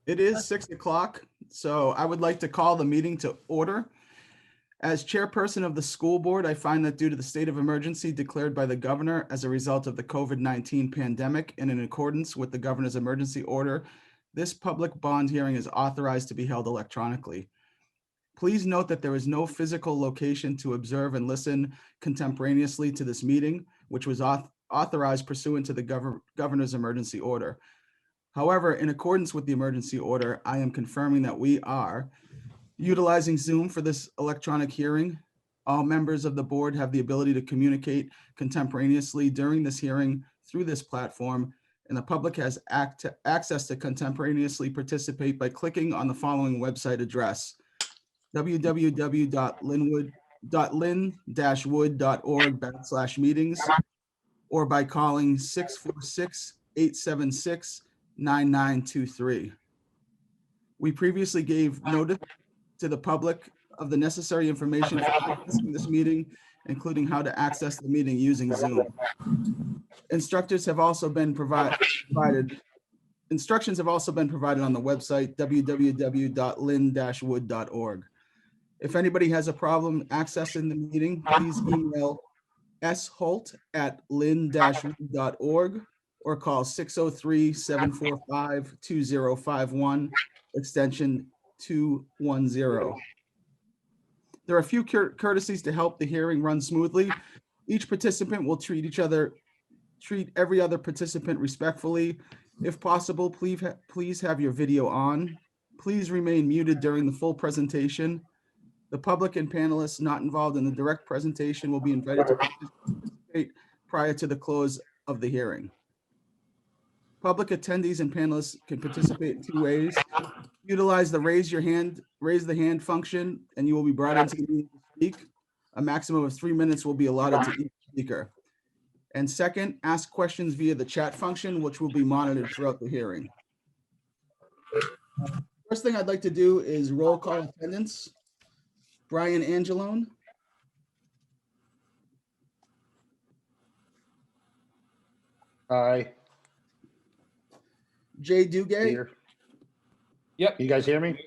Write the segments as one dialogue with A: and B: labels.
A: It is 6 o'clock, so I would like to call the meeting to order. As chairperson of the school board, I find that due to the state of emergency declared by the governor as a result of the COVID-19 pandemic and in accordance with the governor's emergency order, this public bond hearing is authorized to be held electronically. Please note that there is no physical location to observe and listen contemporaneously to this meeting, which was authorized pursuant to the governor's emergency order. However, in accordance with the emergency order, I am confirming that we are utilizing Zoom for this electronic hearing. All members of the board have the ability to communicate contemporaneously during this hearing through this platform, and the public has access to contemporaneously participate by clicking on the following website address: www.lin-wood.org/meetings, or by calling 646-876-9923. We previously gave notice to the public of the necessary information for accessing this meeting, including how to access the meeting using Zoom. Instructions have also been provided on the website www.lin-wood.org. If anybody has a problem accessing the meeting, please email sholt@lin-wood.org or call 603-745-2051, extension 210. There are a few courtesies to help the hearing run smoothly. Each participant will treat every other participant respectfully. If possible, please have your video on. Please remain muted during the full presentation. The public and panelists not involved in the direct presentation will be invited to participate prior to the close of the hearing. Public attendees and panelists can participate in two ways. Utilize the raise the hand function, and you will be brought into the meeting to speak. A maximum of 3 minutes will be allotted to each speaker. And second, ask questions via the chat function, which will be monitored throughout the hearing. First thing I'd like to do is roll call attendance. Brian Angelone.
B: Aye.
A: Jay Dugay.
B: Here.
C: Yep.
B: You guys hear me?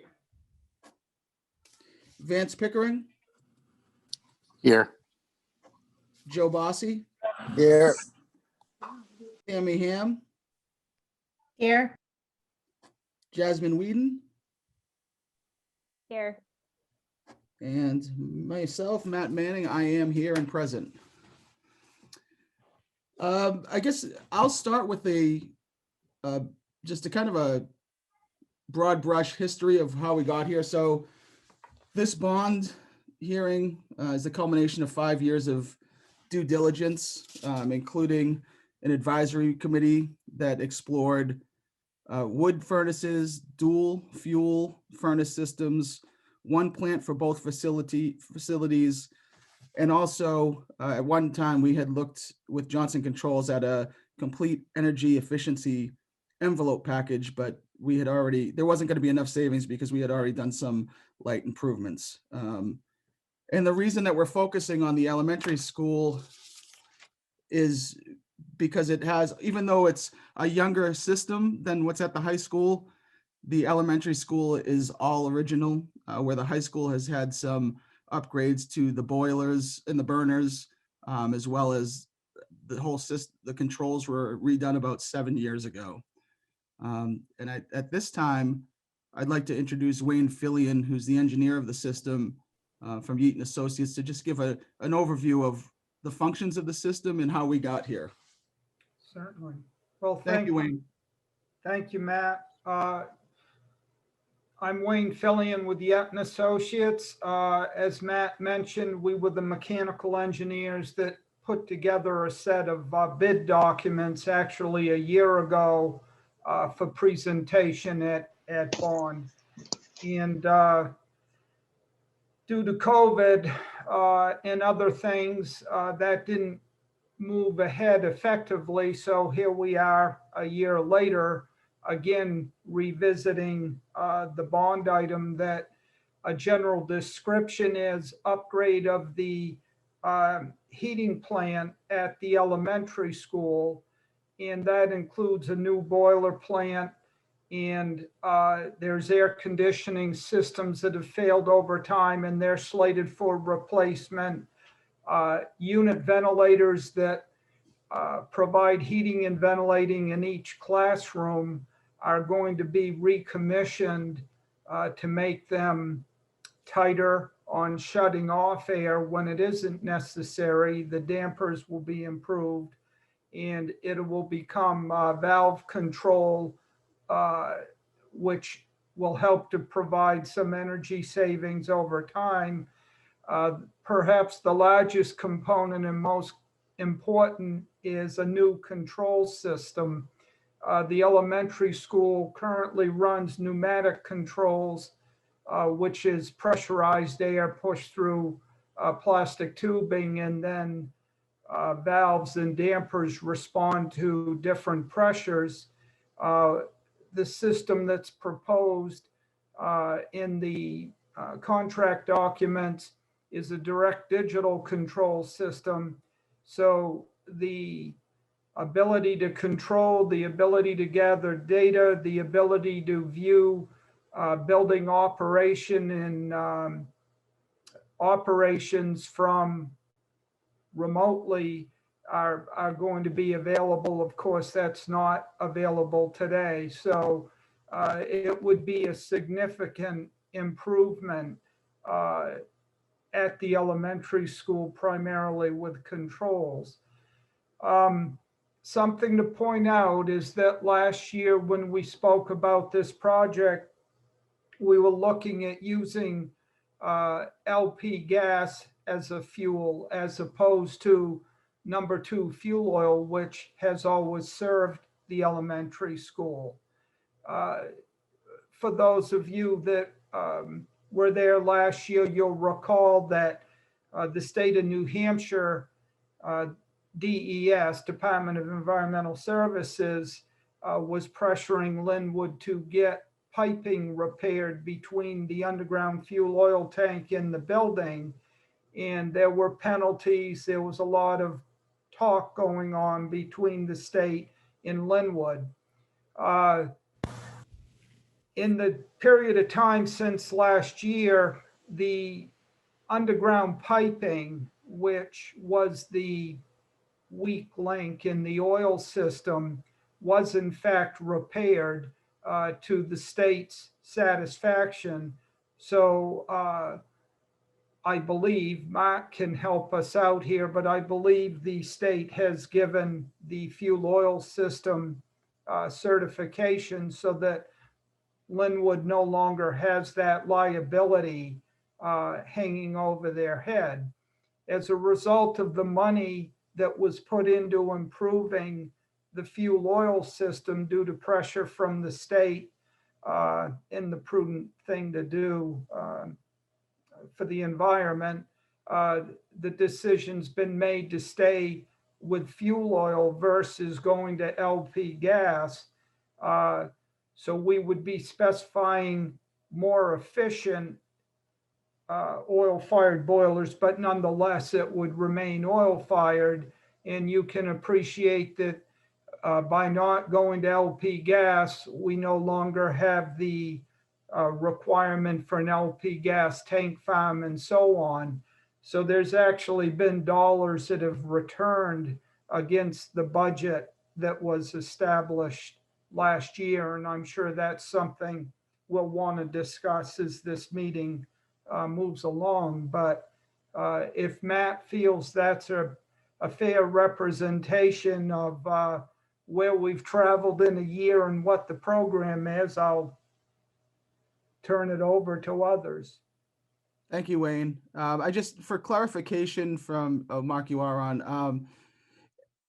A: Vance Pickering.
D: Here.
A: Joe Bossi.
D: Here.
A: Tammy Ham.
E: Here.
A: Jasmine Whedon.
E: Here.
A: And myself, Matt Manning. I am here and present. I guess I'll start with just a kind of a broad brush history of how we got here. So this bond hearing is the culmination of 5 years of due diligence, including an advisory committee that explored wood furnaces, dual fuel furnace systems, one plant for both facilities. And also at one time we had looked with Johnson Controls at a complete energy efficiency envelope package, but there wasn't going to be enough savings because we had already done some light improvements. And the reason that we're focusing on the elementary school is because it has, even though it's a younger system than what's at the high school, the elementary school is all original, where the high school has had some upgrades to the boilers and the burners, as well as the whole system. The controls were redone about 7 years ago. And at this time, I'd like to introduce Wayne Fillion, who's the engineer of the system from Yeaton Associates, to just give an overview of the functions of the system and how we got here.
F: Certainly. Well,
A: Thank you, Wayne.
F: Thank you, Matt. I'm Wayne Fillion with Yeaton Associates. As Matt mentioned, we were the mechanical engineers that put together a set of bid documents actually a year ago for presentation at Bond. And due to COVID and other things, that didn't move ahead effectively. So here we are a year later, again, revisiting the bond item that a general description is upgrade of the heating plant at the elementary school. And that includes a new boiler plant And there's air conditioning systems that have failed over time and they're slated for replacement. Unit ventilators that provide heating and ventilating in each classroom are going to be recommissioned to make them tighter on shutting off air when it isn't necessary. The dampers will be improved and it will become valve control, which will help to provide some energy savings over time. Perhaps the largest component and most important is a new control system. The elementary school currently runs pneumatic controls, which is pressurized air pushed through plastic tubing, and then valves and dampers respond to different pressures. The system that's proposed in the contract documents is a direct digital control system. So the ability to control, the ability to gather data, the ability to view building operation and operations from remotely are going to be available. Of course, that's not available today. So it would be a significant improvement at the elementary school, primarily with controls. Something to point out is that last year when we spoke about this project, we were looking at using LP gas as a fuel as opposed to number 2 fuel oil, which has always served the elementary school. For those of you that were there last year, you'll recall that the state of New Hampshire, DES, Department of Environmental Services, was pressuring Lin-Wood to get piping repaired between the underground fuel oil tank and the building. And there were penalties. There was a lot of talk going on between the state and Lin-Wood. In the period of time since last year, the underground piping, which was the weak link in the oil system, was in fact repaired to the state's satisfaction. So I believe, Mark can help us out here, but I believe the state has given the fuel oil system certification so that Lin-Wood no longer has that liability hanging over their head. As a result of the money that was put into improving the fuel oil system due to pressure from the state and the prudent thing to do for the environment, the decision's been made to stay with fuel oil versus going to LP gas. So we would be specifying more efficient oil-fired boilers, but nonetheless, it would remain oil-fired. And you can appreciate that by not going to LP gas, we no longer have the requirement for an LP gas tank farm and so on. So there's actually been dollars that have returned against the budget that was established last year. And I'm sure that's something we'll want to discuss as this meeting moves along. But if Matt feels that's a fair representation of where we've traveled in a year and what the program is, I'll turn it over to others.
A: Thank you, Wayne. I just, for clarification from, Mark, you are on,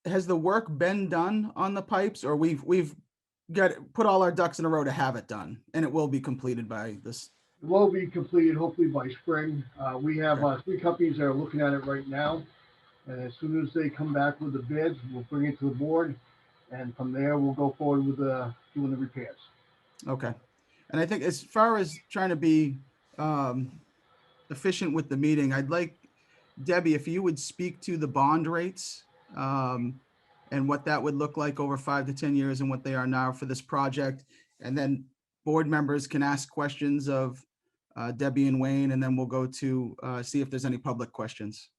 A: has the work been done on the pipes, or we've got put all our ducks in a row to have it done and it will be completed by this?
B: It will be completed hopefully by spring. We have 3 companies that are looking at it right now. And as soon as they come back with the bids, we'll bring it to the board. And from there, we'll go forward with doing the repairs.
A: Okay. And I think as far as trying to be efficient with the meeting, I'd like, Debbie, if you would speak to the bond rates and what that would look like over 5 to 10 years and what they are now for this project. And then board members can ask questions of Debbie and Wayne, and then we'll go to see if there's any public questions.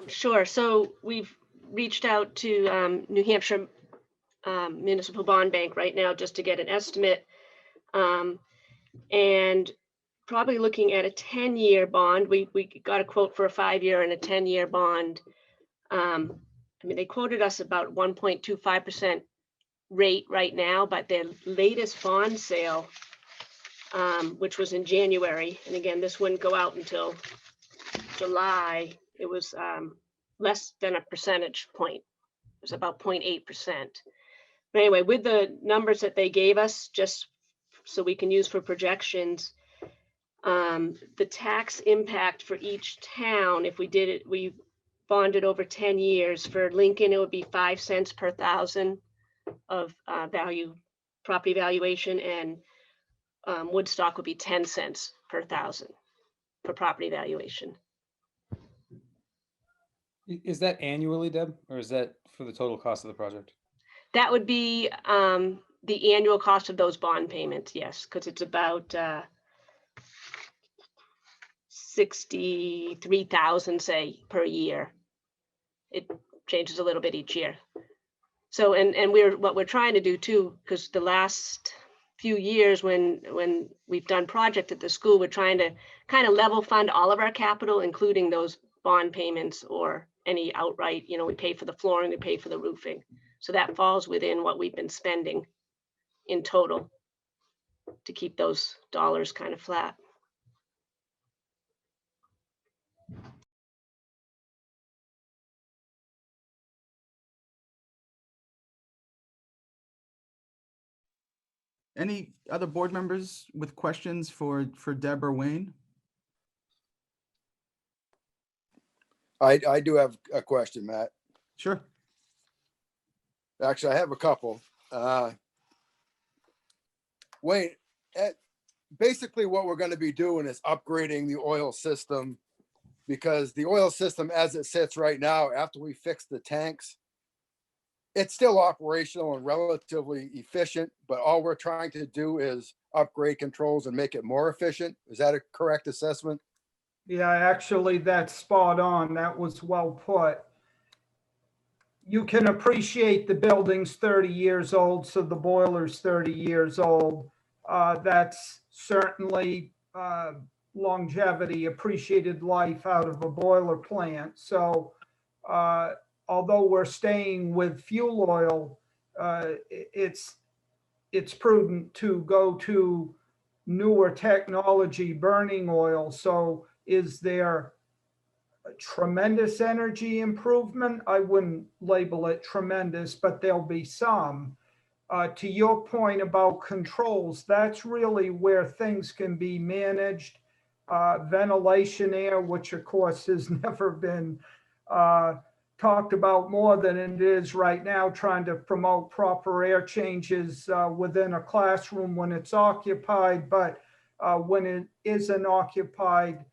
G: Sure. So we've reached out to New Hampshire Municipal Bond Bank right now just to get an estimate. And probably looking at a 10-year bond. We got a quote for a 5-year and a 10-year bond. I mean, they quoted us about 1.25% rate right now, but their latest bond sale, which was in January, and again, this wouldn't go out until July, it was less than a percentage point. It was about 0.8%. But anyway, with the numbers that they gave us, just so we can use for projections, the tax impact for each town, if we did it, we bonded over 10 years. For Lincoln, it would be 5 cents per thousand of property valuation, and Woodstock would be 10 cents per thousand for property valuation.
C: Is that annually, Deb, or is that for the total cost of the project?
G: That would be the annual cost of those bond payments, yes, because it's about 63,000, say, per year. It changes a little bit each year. So, and what we're trying to do too, because the last few years when we've done project at the school, we're trying to kind of level fund all of our capital, including those bond payments or any outright, you know, we pay for the flooring, we pay for the roofing. So that falls within what we've been spending in total to keep those dollars kind of flat.
A: Any other board members with questions for Deb or Wayne?
D: I do have a question, Matt.
A: Sure.
D: Actually, I have a couple. Wayne, basically what we're going to be doing is upgrading the oil system, because the oil system as it sits right now, after we fix the tanks, it's still operational and relatively efficient, but all we're trying to do is upgrade controls and make it more efficient. Is that a correct assessment?
F: Yeah, actually, that's spot on. That was well put. You can appreciate the building's 30 years old, so the boiler's 30 years old. That's certainly longevity, appreciated life out of a boiler plant. So although we're staying with fuel oil, it's prudent to go to newer technology burning oil. So is there a tremendous energy improvement? I wouldn't label it tremendous, but there'll be some. To your point about controls, that's really where things can be managed. Ventilation air, which of course has never been talked about more than it is right now, trying to promote proper air changes within a classroom when it's occupied, but when it isn't occupied,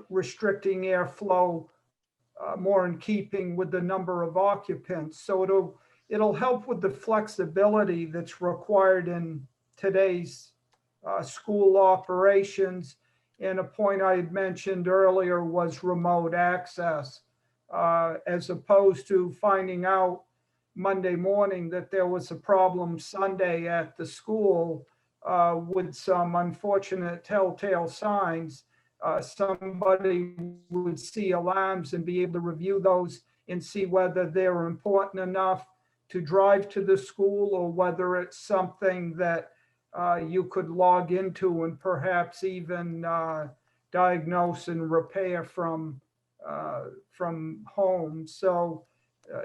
F: restricting airflow more in keeping with the number of occupants. So it'll help with the flexibility that's required in today's school operations. And a point I had mentioned earlier was remote access, as opposed to finding out Monday morning that there was a problem Sunday at the school with some unfortunate telltale signs. Somebody would see alarms and be able to review those and see whether they're important enough to drive to the school, or whether it's something that you could log into and perhaps even diagnose and repair from home. So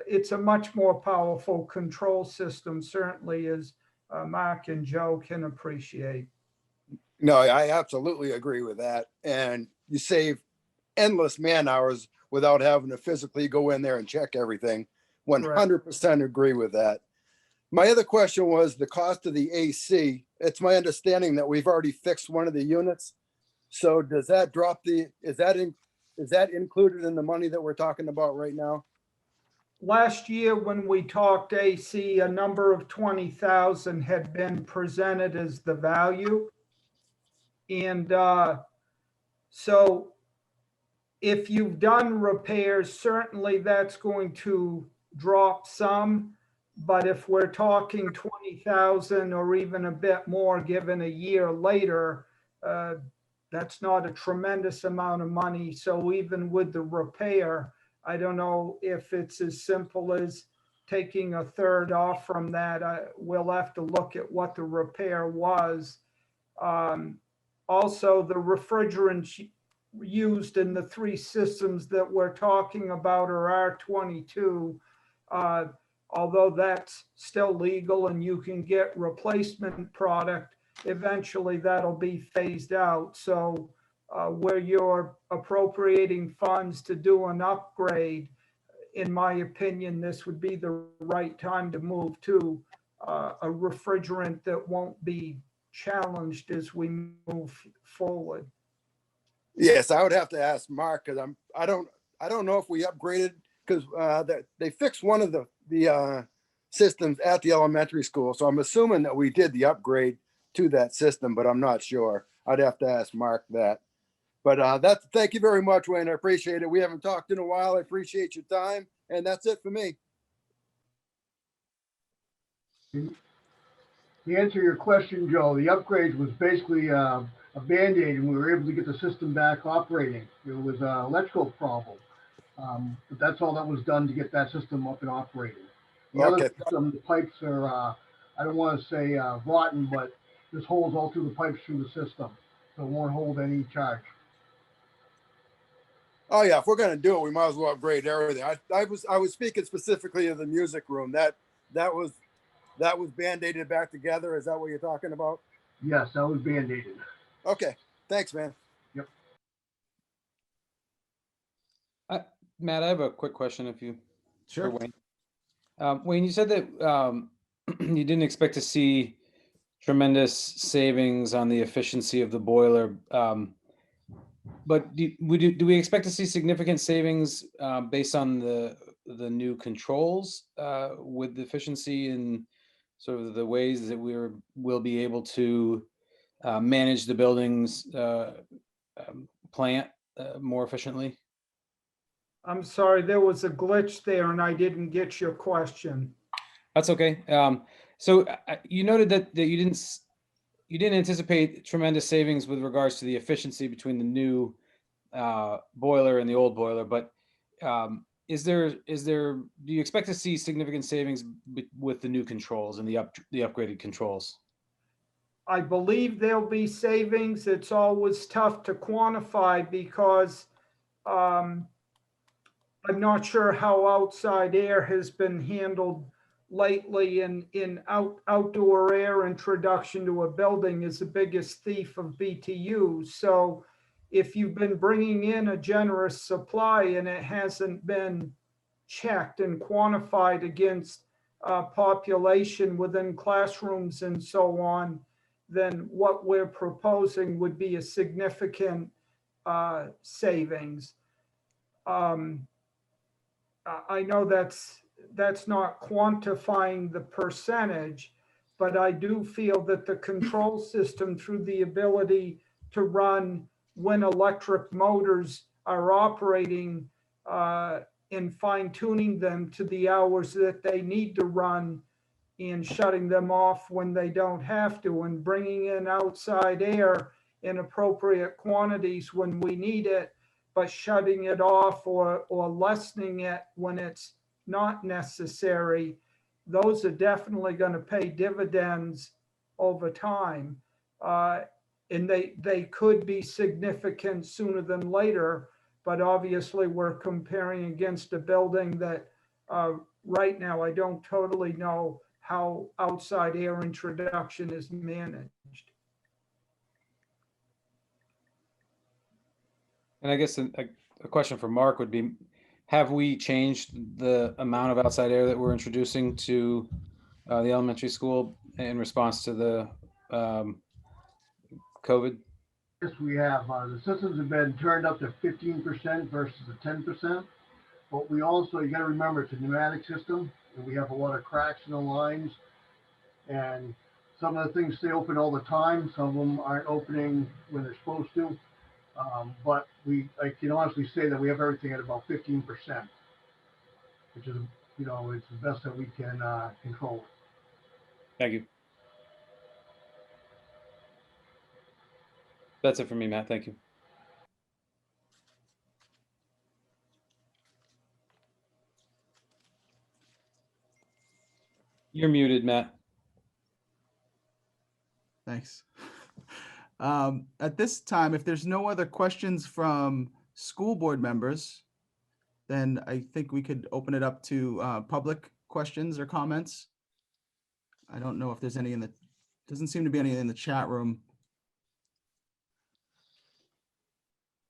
F: it's a much more powerful control system, certainly, as Mark and Joe can appreciate.
D: No, I absolutely agree with that. And you save endless man hours without having to physically go in there and check everything. 100% agree with that. My other question was the cost of the AC. It's my understanding that we've already fixed one of the units. So does that drop is that included in the money that we're talking about right now?
F: last year when we talked AC, a number of 20,000 had been presented as the value. And so if you've done repairs, certainly that's going to drop some. But if we're talking 20,000 or even a bit more, given a year later, that's not a tremendous amount of money. So even with the repair, I don't know if it's as simple as taking a third off from that. We'll have to look at what the repair was. Also, the refrigerants used in the three systems that we're talking about are R22. Although that's still legal and you can get replacement product, eventually that'll be phased out. So where you're appropriating funds to do an upgrade, in my opinion, this would be the right time to move to a refrigerant that won't be challenged as we move forward.
D: Yes, I would have to ask Mark because I don't know if we upgraded because they fixed one of the systems at the elementary school. So I'm assuming that we did the upgrade to that system, but I'm not sure. I'd have to ask Mark that. But thank you very much, Wayne. I appreciate it. We haven't talked in a while. I appreciate your time. And that's it for me.
B: To answer your question, Joe, the upgrade was basically a Band-Aid, and we were able to get the system back operating. It was an electrical problem. But that's all that was done to get that system up and operating. The other system, the pipes are, I don't want to say rotten, but there's holes all through the pipes through the system. So it won't hold any charge.
D: Oh yeah, if we're gonna do it, we might as well upgrade everything. I was speaking specifically of the music room. That was Band-Aided back together. Is that what you're talking about?
B: Yes, that was Band-Aided.
D: Okay, thanks, man.
B: Yep.
C: Matt, I have a quick question if you,
A: Sure.
C: for Wayne. Wayne, you said that you didn't expect to see tremendous savings on the efficiency of the boiler. But do we expect to see significant savings based on the new controls with the efficiency and sort of the ways that we'll be able to manage the building's plant more efficiently?
F: I'm sorry, there was a glitch there and I didn't get your question.
C: That's okay. So you noted that you didn't anticipate tremendous savings with regards to the efficiency between the new boiler and the old boiler, but do you expect to see significant savings with the new controls and the upgraded controls?
F: I believe there'll be savings. It's always tough to quantify because I'm not sure how outside air has been handled lately. In outdoor air introduction to a building is the biggest thief of BTUs. So if you've been bringing in a generous supply and it hasn't been checked and quantified against population within classrooms and so on, then what we're proposing would be a significant savings. I know that's not quantifying the percentage, but I do feel that the control system, through the ability to run when electric motors are operating and fine tuning them to the hours that they need to run and shutting them off when they don't have to, and bringing in outside air in appropriate quantities when we need it, but shutting it off or lessening it when it's not necessary. Those are definitely going to pay dividends over time. And they could be significant sooner than later, but obviously we're comparing against a building that right now I don't totally know how outside air introduction is managed.
C: And I guess a question for Mark would be, have we changed the amount of outside air that we're introducing to the elementary school in response to the COVID?
B: Yes, we have. The systems have been turned up to 15% versus the 10%. But we also, you gotta remember, it's a pneumatic system, and we have a lot of cracks in the lines. And some of the things stay open all the time, some of them aren't opening when they're supposed to. But I can honestly say that we have everything at about 15%, which is, it's the best that we can control.
C: Thank you. That's it for me, Matt. Thank you. You're muted, Matt.
A: Thanks. At this time, if there's no other questions from school board members, then I think we could open it up to public questions or comments. I don't know if there's any doesn't seem to be any in the chat room.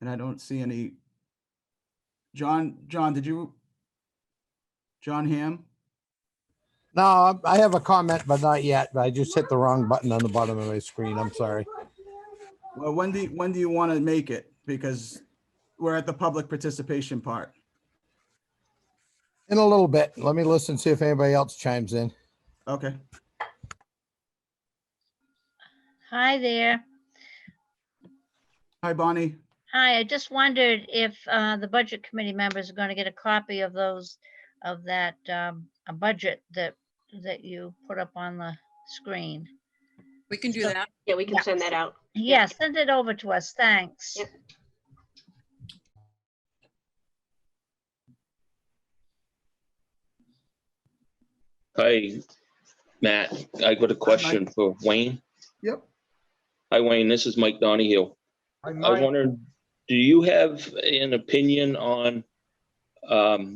A: And I don't see any. John, John Hamm?
H: No, I have a comment, but not yet. I just hit the wrong button on the bottom of my screen. I'm sorry.
A: Well, when do you want to make it? Because we're at the public participation part.
H: In a little bit. Let me listen, see if anybody else chimes in.
A: Okay.
E: Hi there.
A: Hi, Bonnie.
E: Hi, I just wondered if the budget committee members are going to get a copy of that a budget that you put up on the screen.
I: We can do
E: So-
I: that.
G: Yeah, we can
E: Yeah.
G: send that out.
E: Yeah, send it over to us. Thanks.
G: Yep.
J: Hi, Matt. I got a question for Wayne.
A: Yep.
J: Hi, Wayne. This is Mike Donahue.
F: I
J: I was
F: might,
J: wondering, do you have an opinion on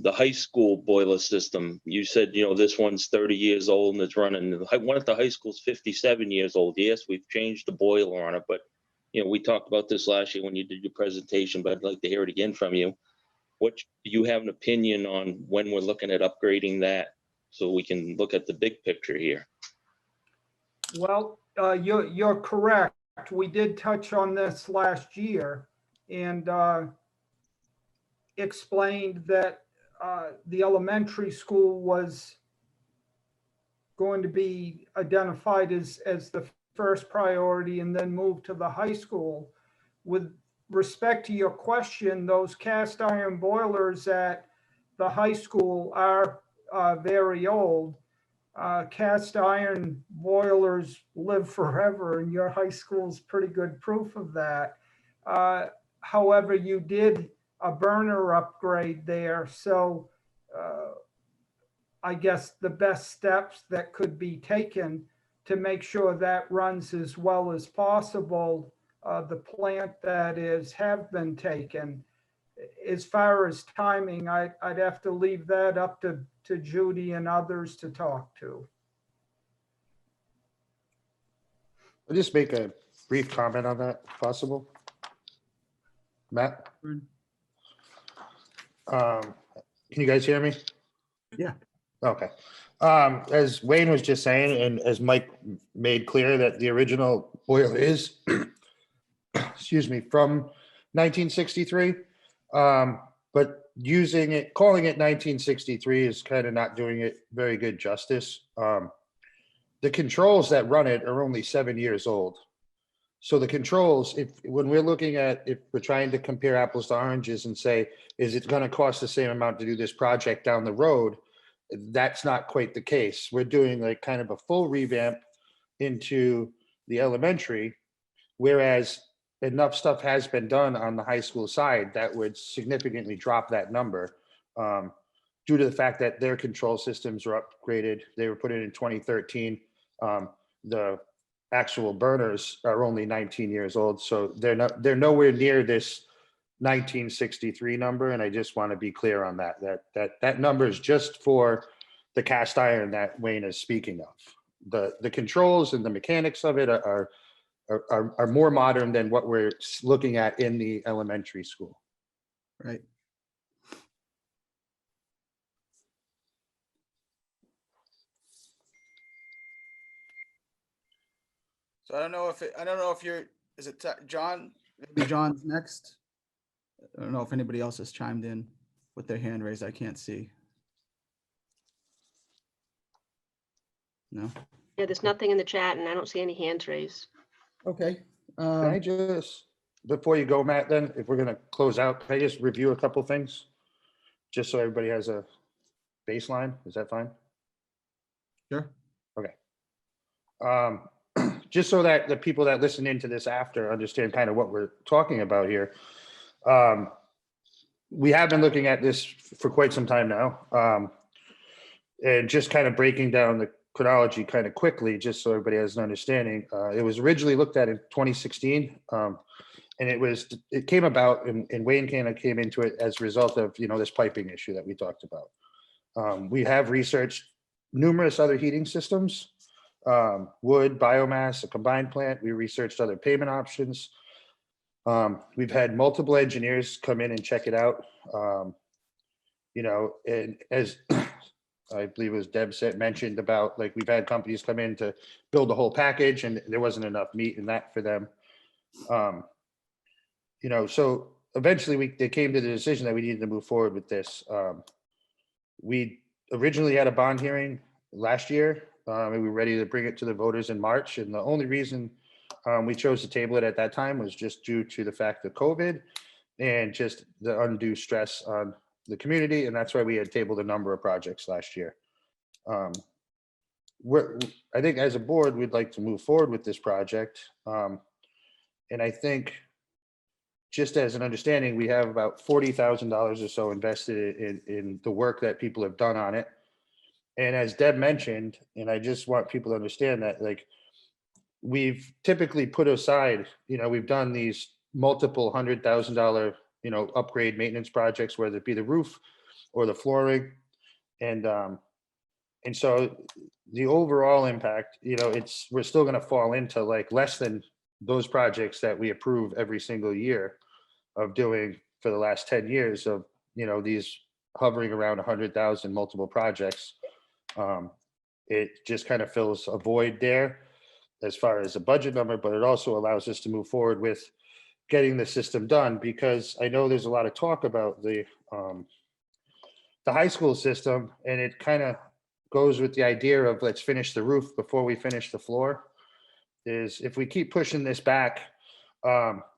J: the high school boiler system? You said, this one's 30 years old and it's running. One at the high school's 57 years old. Yes, we've changed the boiler on it, but we talked about this last year when you did your presentation, but I'd like to hear it again from you. Do you have an opinion on when we're looking at upgrading that so we can look at the big picture here?
F: well, you're correct. We did touch on this last year and explained that the elementary school was going to be identified as the first priority and then moved to the high school. With respect to your question, those cast iron boilers at the high school are very old. Cast iron boilers live forever, and your high school is pretty good proof of that. However, you did a burner upgrade there, so I guess the best steps that could be taken to make sure that runs as well as possible, the plant that is have been taken. As far as timing, I'd have to leave that up to Judy and others to talk to.
H: I'll just make a brief comment on that, if possible. Matt? Can you guys hear me?
A: Yeah.
H: Okay. As Wayne was just saying, and as Mike made clear, that the original boiler is, excuse me, from 1963. But calling it 1963 is kind of not doing it very good justice. The controls that run it are only 7 years old. So the controls, when we're looking at, if we're trying to compare apples to oranges and say, is it going to cost the same amount to do this project down the road? That's not quite the case. We're doing like kind of a full revamp into the elementary, whereas enough stuff has been done on the high school side that would significantly drop that number due to the fact that their control systems are upgraded. They were put in 2013. The actual burners are only 19 years old, so they're nowhere near this 1963 number. And I just want to be clear on that number is just for the cast iron that Wayne is speaking of. The controls and the mechanics of it are more modern than what we're looking at in the elementary school.
A: Right. So I don't know if is it John? Maybe John's next. I don't know if anybody else has chimed in with their hand raised. I can't see. No?
G: Yeah, there's nothing in the chat and I don't see any hands raised.
A: Okay.
H: Can I just, before you go, Matt, then, if we're gonna close out, can I just review a couple things? Just so everybody has a baseline, is that fine?
A: Sure.
H: Just so that the people that listen into this after understand kind of what we're talking about here. We have been looking at this for quite some time now. And just kind of breaking down the chronology kind of quickly, just so everybody has an understanding. It was originally looked at in 2016. And it came about, and Wayne kind of came into it as a result of, this piping issue that we talked about. We have researched numerous other heating systems, wood, biomass, a combined plant. We researched other payment options. We've had multiple engineers come in and check it out. And as I believe it was Deb mentioned about, like, we've had companies come in to build the whole package and there wasn't enough meat in that for them. So eventually they came to the decision that we needed to move forward with this. We originally had a bond hearing last year, and we were ready to bring it to the voters in March. And the only reason we chose to table it at that time was just due to the fact of COVID and just the undue stress on the community. And that's why we had tabled a number of projects last year. I think as a board, we'd like to move forward with this project. And I think, just as an understanding, we have about $40,000 or so invested in the work that people have done on it. And as Deb mentioned, and I just want people to understand that, like, we've typically put aside, we've done these multiple $100,000, upgrade maintenance projects, whether it be the roof or the flooring. And so the overall impact, we're still going to fall into like less than those projects that we approve every single year of doing for the last 10 years of, these hovering around 100,000 multiple projects. It just kind of fills a void there as far as a budget number, but it also allows us to move forward with getting the system done, because I know there's a lot of talk about the high school system, and it kind of goes with the idea of let's finish the roof before we finish the floor. Is if we keep pushing this back,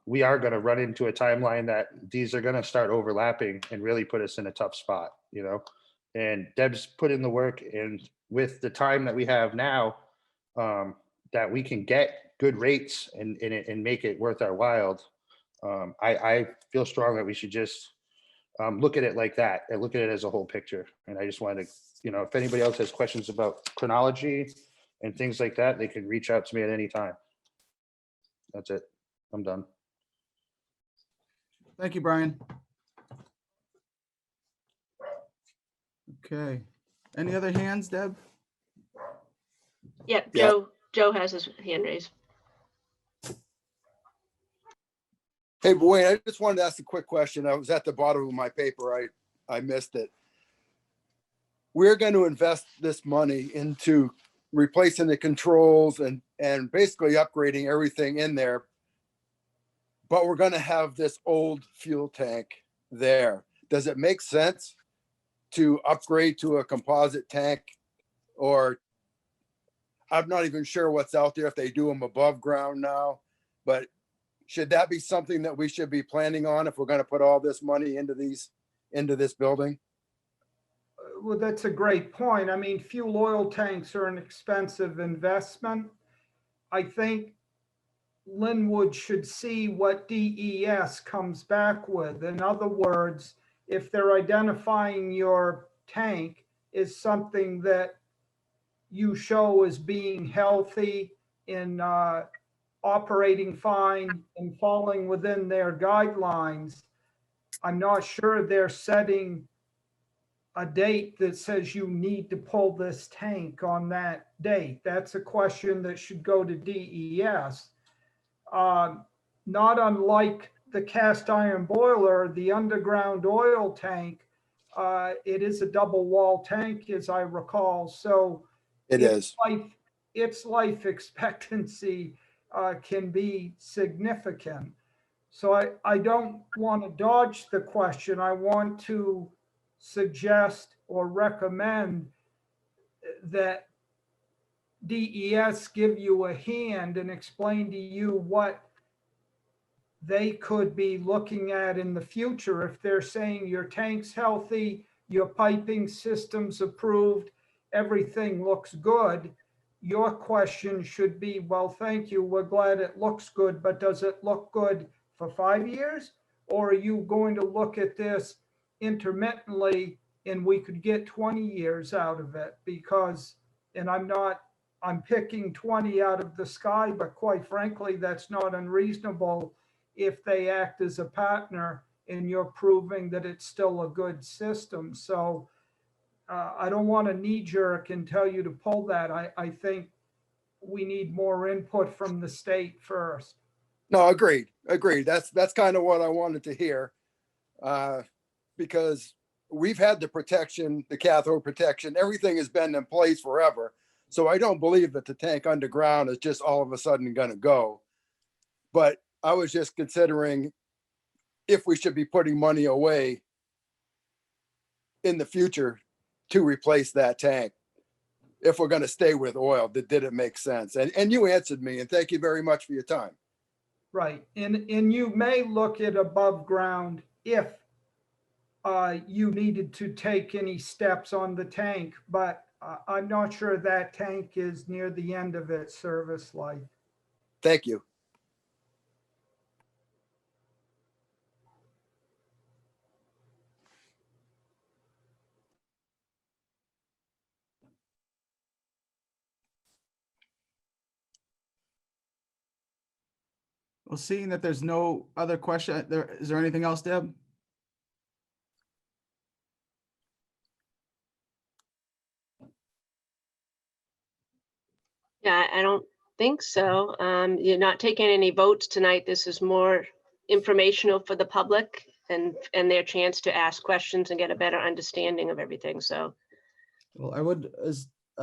H: we are going to run into a timeline that these are going to start overlapping and really put us in a tough spot, and Deb's put in the work, and with the time that we have now, that we can get good rates and make it worth our while. I feel strong that we should just look at it like that and look at it as a whole picture. And I just wanted to, if anybody else has questions about chronology and things like that, they can reach out to me at any time. That's it. I'm done.
A: Thank you, Brian. Okay. Any other hands, Deb?
G: Yep,
D: Yeah.
G: Joe has his hand raised.
D: Hey, Wayne, I just wanted to ask a quick question. I was at the bottom of my paper. I missed it. We're going to invest this money into replacing the controls and basically upgrading everything in there. But we're going to have this old fuel tank there. Does it make sense to upgrade to a composite tank? Or I'm not even sure what's out there if they do them above ground now, but should that be something that we should be planning on if we're going to put all this money into this building?
F: Well, that's a great point. I mean, fuel oil tanks are an expensive investment. I think Lin-Wood should see what DES comes back with. In other words, if they're identifying your tank is something that you show as being healthy in operating fine and falling within their guidelines, I'm not sure they're setting a date that says you need to pull this tank on that date. That's a question that should go to DES. Not unlike the cast iron boiler, the underground oil tank, it is a double wall tank, as I recall. So its life expectancy can be significant. So I don't want to dodge the question. I want to suggest or recommend that DES give you a hand and explain to you what they could be looking at in the future. If they're saying your tank's healthy, your piping system's approved, everything looks good, your question should be, well, thank you, we're glad it looks good, but does it look good for 5 years? Or are you going to look at this intermittently and we could get 20 years out of it? Because, and I'm picking 20 out of the sky, but quite frankly, that's not unreasonable if they act as a partner and you're proving that it's still a good system. So I don't want to knee jerk and tell you to pull that. I think we need more input from the state first.
D: No, agreed. That's kind of what I wanted to hear. Because we've had the protection, the cathode protection, everything has been in place forever. So I don't believe that the tank underground is just all of a sudden going to go. But I was just considering if we should be putting money away in the future to replace that tank. If we're going to stay with oil, did it make sense? And you answered me, and thank you very much for your time.
F: Right. And you may look at above ground if you needed to take any steps on the tank, but I'm not sure that tank is near the end of its service life.
D: Thank you.
A: Well, seeing that there's no other question, is there anything else, Deb?
G: Yeah, I don't think so. You're not taking any votes tonight. This is more informational for the public and their chance to ask questions and get a better understanding of everything. So,
A: Well, I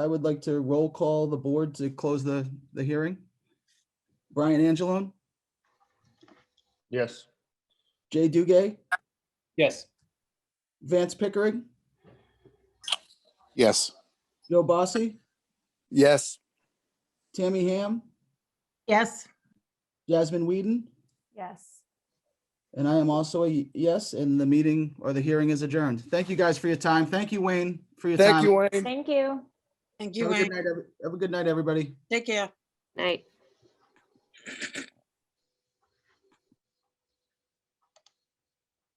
A: would like to roll call the board to close the hearing. Brian Angelone,
H: Yes.
A: Jay Dugay,
C: Yes.
A: Vance Pickering,
I: Yes.
A: Joe Bossi,
D: Yes.
A: Tammy Ham,
K: Yes.
A: Jasmine Whedon,
K: Yes.
A: and I am also a yes, and the meeting or the hearing is adjourned. Thank you guys for your time. Thank you, Wayne, for your time.
D: Thank you, Wayne.
K: Thank you.
L: Thank you,
A: Have a good
L: Wayne.
A: night, have a good night, everybody.
L: Take care.
G: night.